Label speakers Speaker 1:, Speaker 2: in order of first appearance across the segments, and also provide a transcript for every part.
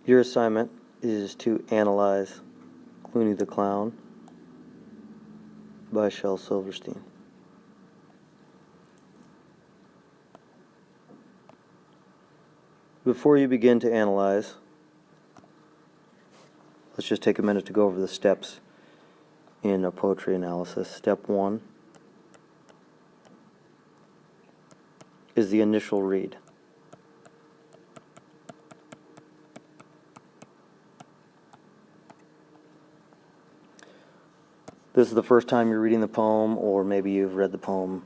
Speaker 1: Your assignment is to analyze Clooney the Clown by Shel Silverstein. Before you begin to analyze, let's just take a minute to go over the steps in a poetry analysis. Step 1 is the initial read. This is the first time you're reading the poem, or maybe you've read the poem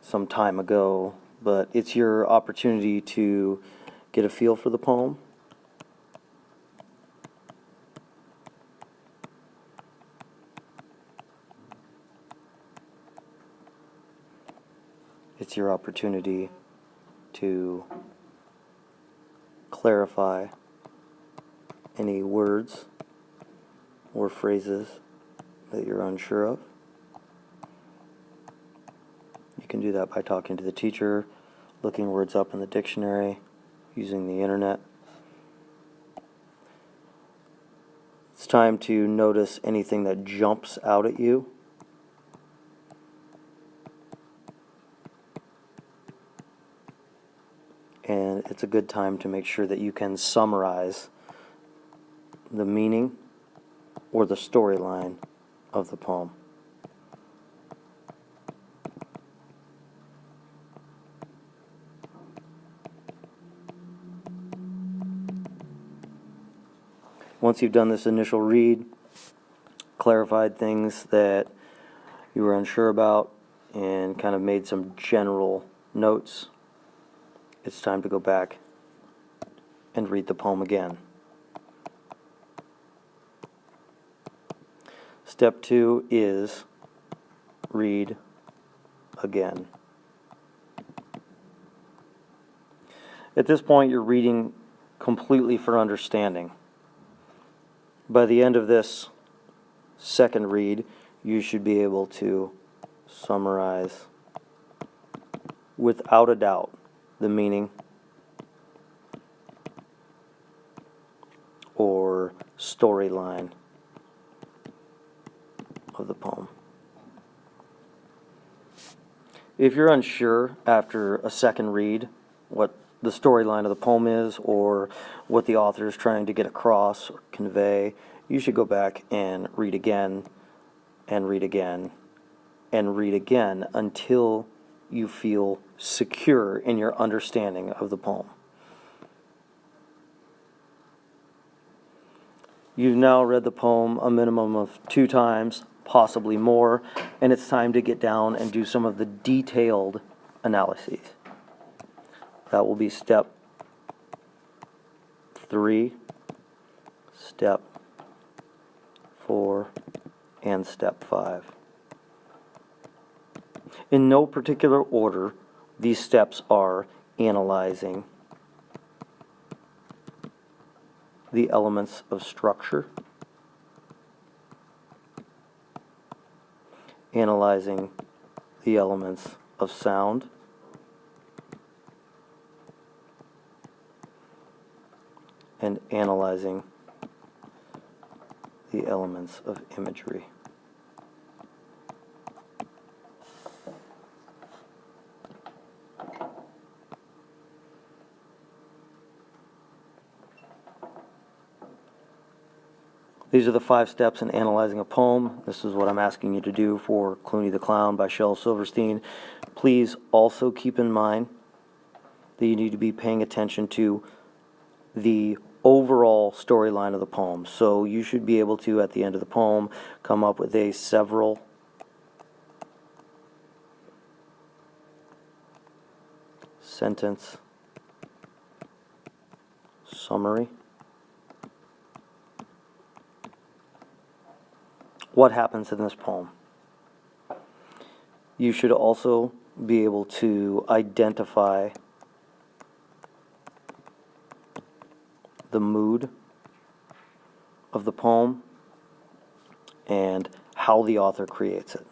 Speaker 1: some time ago, but it's your opportunity to get a feel for the poem. It's your opportunity to clarify any words or phrases that you're unsure of. You can do that by talking to the teacher, looking words up in the dictionary, using the internet. It's time to notice anything that jumps out at you. And it's a good time to make sure that you can summarize the meaning or the storyline of the poem. Once you've done this initial read, clarified things that you were unsure about, and kind of made some general notes, it's time to go back and read the poem again. Step 2 is read again. At this point, you're reading completely for understanding. By the end of this second read, you should be able to summarize without a doubt the meaning or storyline of the poem. If you're unsure after a second read what the storyline of the poem is or what the author is trying to get across or convey, you should go back and read again and read again and read again until you feel secure in your understanding of the poem. You've now read the poem a minimum of 2 times, possibly more, and it's time to get down and do some of the detailed analyses. That will be step 3, step 4, and step 5. In no particular order, these steps are analyzing the elements of structure, analyzing the elements of sound, and analyzing the elements of imagery. These are the 5 steps in analyzing a poem. This is what I'm asking you to do for Clooney the Clown by Shel Silverstein. Please also keep in mind that you need to be paying attention to the overall storyline of the poem. So you should be able to, at the end of the poem, come up with a several sentence summary. What happens in this poem? You should also be able to identify the mood of the poem and how the author creates it.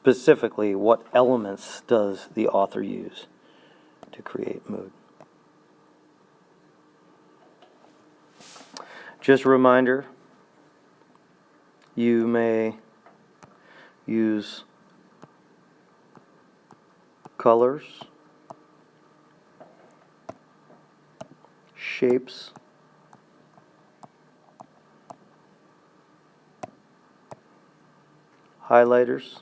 Speaker 1: specifically, what elements does the author use to create mood? Just a reminder, you may use colors, shapes, highlighters,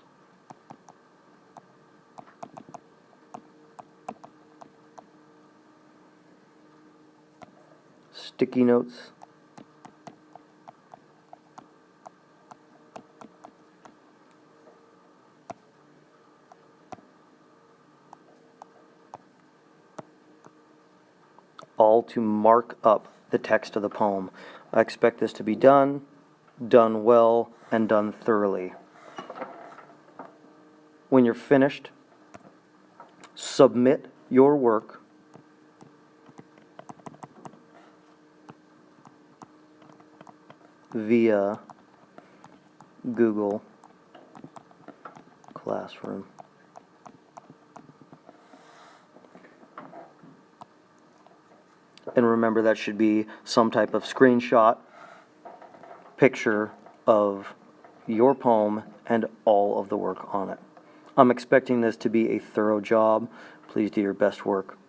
Speaker 1: sticky notes, all to mark up the text of the poem. I expect this to be done well, and done thoroughly. When you're finished, submit your work via Google Classroom. And remember, that should be some type of screenshot, picture of your poem and all of the work on it. I'm expecting this to be a thorough job. Please do your best work.